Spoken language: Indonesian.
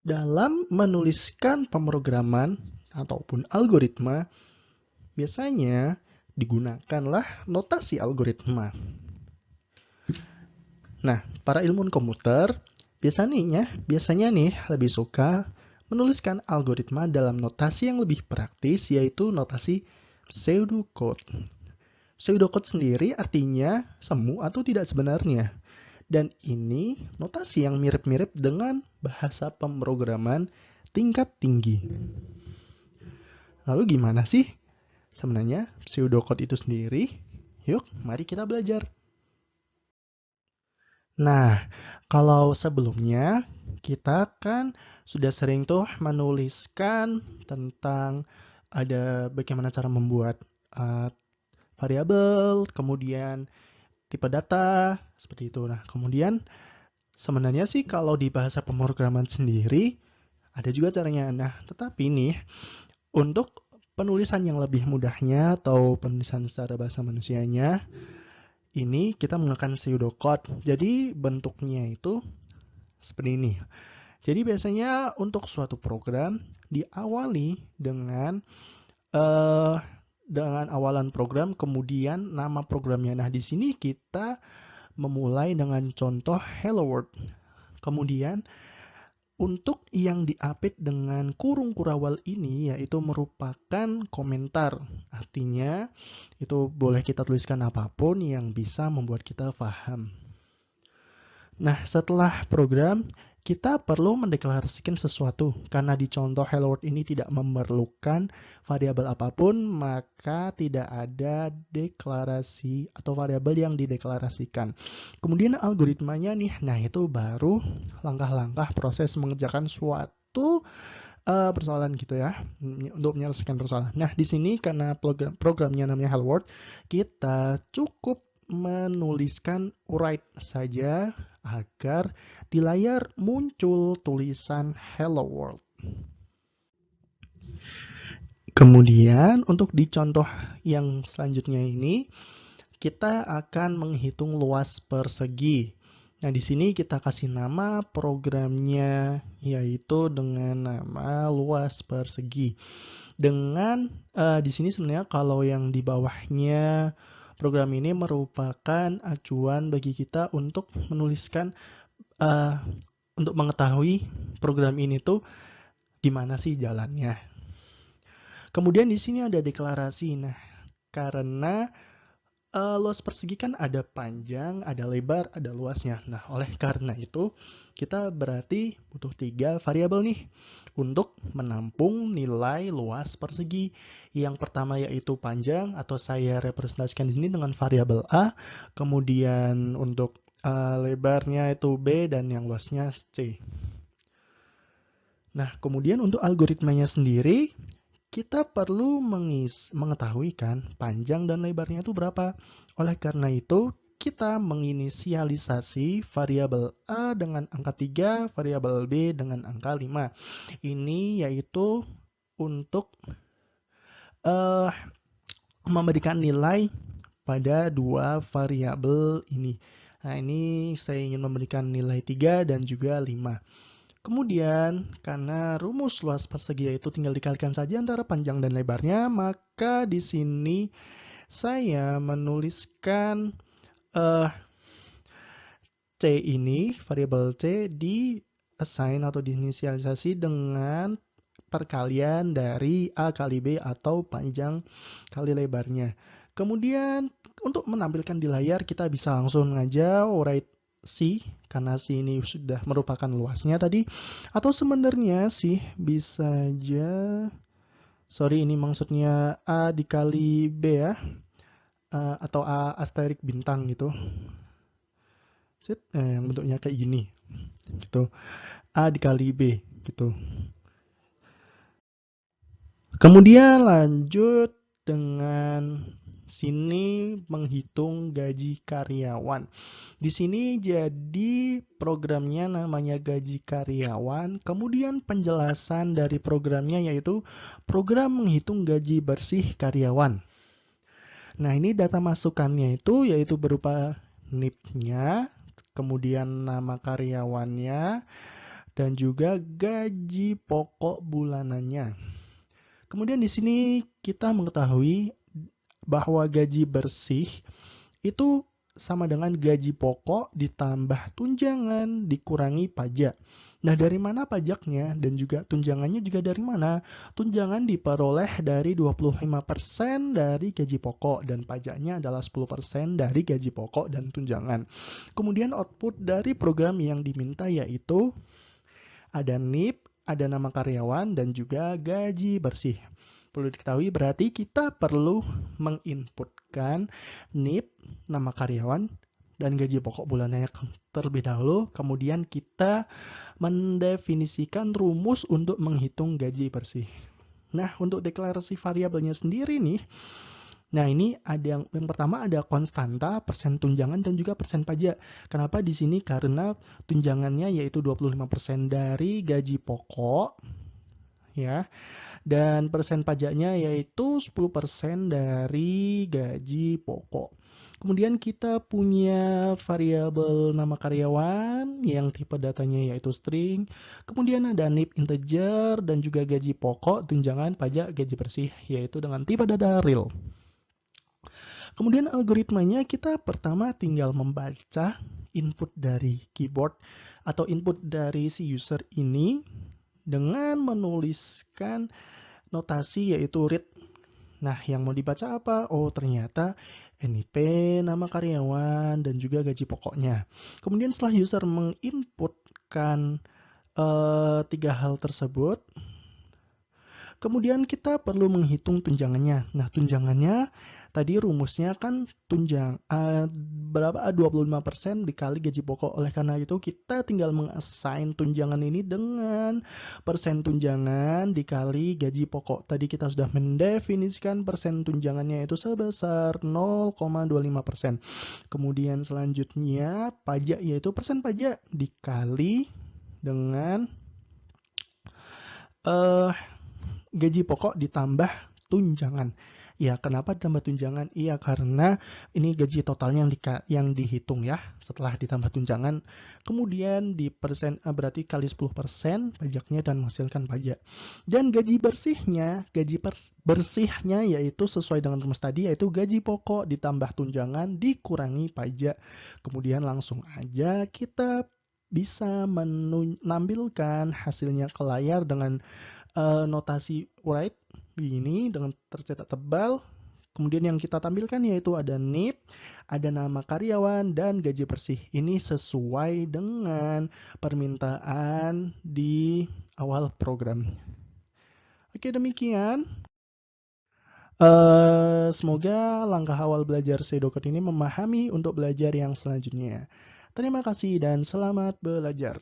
Dalam menuliskan pemrograman ataupun algoritma, biasanya digunakanlah notasi algoritma. Nah, para ilmuwan komputer biasanya nih lebih suka menuliskan algoritma dalam notasi yang lebih praktis, yaitu notasi pseudocode. Pseudocode sendiri artinya semu atau tidak sebenarnya. Dan ini notasi yang mirip-mirip dengan bahasa pemrograman tingkat tinggi. Lalu gimana sih sebenarnya pseudocode itu sendiri? Yuk, mari kita belajar. Nah, kalau sebelumnya kita kan sudah sering tuh menuliskan tentang ada bagaimana cara membuat uh, variabel, kemudian tipe data, seperti itu. Nah, kemudian sebenarnya sih kalau di bahasa pemrograman sendiri ada juga caranya. Nah, tetapi nih untuk penulisan yang lebih mudahnya atau penulisan secara bahasa manusianya, ini kita menggunakan pseudocode. Jadi bentuknya itu seperti ini. Jadi biasanya untuk suatu program diawali eh, dengan awalan program, kemudian nama programnya. Nah, di sini kita memulai dengan contoh Hello World. Kemudian untuk yang diapit dengan kurung kurawal ini yaitu merupakan komentar. Artinya itu boleh kita tuliskan apapun yang bisa membuat kita paham. Nah, setelah program, kita perlu mendeklarasikan sesuatu. Karena di contoh Hello World ini tidak memerlukan variabel apapun, maka tidak ada deklarasi atau variabel yang dideklarasikan. Kemudian algoritmanya nih, nah itu baru langkah-langkah proses mengerjakan suatu persoalan gitu ya, untuk menyelesaikan persoalan. Nah, di sini karena programnya namanya Hello World, kita cukup menuliskan write saja agar di layar muncul tulisan Hello World. Kemudian untuk di contoh yang selanjutnya ini, kita akan menghitung luas persegi. Nah, di sini kita kasih nama programnya yaitu dengan nama luas persegi. Dengan di sini sebenarnya kalau yang di bawahnya program ini merupakan acuan bagi kita untuk menuliskan uh, untuk mengetahui program ini tuh gimana sih jalannya. Kemudian di sini ada deklarasi. Nah, karena luas persegi kan ada panjang, ada lebar, ada luasnya. Nah, oleh karena itu, kita berarti butuh 3 variabel nih untuk menampung nilai luas persegi. Yang pertama yaitu panjang, atau saya representasikan di sini dengan variabel A. Kemudian untuk lebarnya itu B, dan yang luasnya C. Nah, kemudian untuk algoritmanya sendiri, kita perlu mengetahui kan panjang dan lebarnya itu berapa. Oleh karena itu, kita menginisialisasi variabel A dengan angka 3, variabel B dengan angka 5. Ini yaitu untuk uh, memberikan nilai pada dua variabel ini. Nah, ini saya ingin memberikan nilai 3 dan juga 5. Kemudian, karena rumus luas persegi itu tinggal dikalikan saja antara panjang dan lebarnya, maka di sini saya menuliskan C ini, variabel C, di assign atau diinisialisasi dengan perkalian dari A kali B atau panjang kali lebarnya. Kemudian, untuk menampilkan di layar, kita bisa langsung aja write C, karena C ini sudah merupakan luasnya tadi. Atau sebenarnya sih bisa aja, sorry ini maksudnya A dikali B ya, atau A asterik bintang gitu. Yang bentuknya kayak gini, gitu. A dikali B, gitu. Kemudian lanjut dengan sini menghitung gaji karyawan. Di sini jadi programnya namanya gaji karyawan. Kemudian penjelasan dari programnya yaitu program menghitung gaji bersih karyawan. Nah, ini data masukannya itu yaitu berupa NIP-nya, kemudian nama karyawannya, dan juga gaji pokok bulanannya. Kemudian di sini kita mengetahui bahwa gaji bersih itu sama dengan gaji pokok ditambah tunjangan dikurangi pajak. Nah, dari mana pajaknya dan juga tunjangannya juga dari mana? Tunjangan diperoleh dari 25% dari gaji pokok dan pajaknya adalah 10% dari gaji pokok dan tunjangan. Kemudian output dari program yang diminta yaitu ada NIP, ada nama karyawan, dan juga gaji bersih. Perlu diketahui berarti kita perlu menginputkan NIP, nama karyawan, dan gaji pokok bulanannya terlebih dahulu. Kemudian kita mendefinisikan rumus untuk menghitung gaji bersih. Nah, untuk deklarasi variabelnya sendiri nih, nah, ini ada yang pertama ada konstanta, persen tunjangan, dan juga persen pajak. Kenapa di sini? Karena tunjangannya yaitu 25% dari gaji pokok, ya, dan persen pajaknya yaitu 10% dari gaji pokok. Kemudian kita punya variabel nama karyawan yang tipe datanya yaitu string. Kemudian ada NIP integer dan juga gaji pokok, tunjangan, pajak, gaji bersih yaitu dengan tipe data real. Kemudian algoritmanya kita pertama tinggal membaca input dari keyboard atau input dari si user ini dengan menuliskan notasi yaitu read. Nah, yang mau dibaca apa? Oh, ternyata NIP, nama karyawan, dan juga gaji pokoknya. Kemudian setelah user menginputkan tiga hal tersebut, kemudian kita perlu menghitung tunjangannya. Nah, tunjangannya tadi rumusnya kan berapa? 25% dikali gaji pokok. Oleh karena itu kita tinggal mengassign tunjangan ini dengan persen tunjangan dikali gaji pokok. Tadi kita sudah mendefinisikan persen tunjangannya itu sebesar 0,25%. Kemudian selanjutnya pajak yaitu persen pajak dikali dengan gaji pokok ditambah tunjangan. Ya, kenapa ditambah tunjangan? Iya, karena ini gaji totalnya yang dihitung ya, setelah ditambah tunjangan. Kemudian di persen, berarti kali 10% pajaknya dan menghasilkan pajak. Dan gaji bersihnya yaitu sesuai dengan rumus tadi, yaitu gaji pokok ditambah tunjangan dikurangi pajak. Kemudian langsung aja kita bisa menampilkan hasilnya ke layar dengan notasi write begini dengan tercetak tebal. Kemudian yang kita tampilkan yaitu ada NIP, ada nama karyawan, dan gaji bersih. Ini sesuai dengan permintaan di awal program. Oke, demikian. Semoga langkah awal belajar Sedoket ini memahami untuk belajar yang selanjutnya. Terima kasih dan selamat belajar.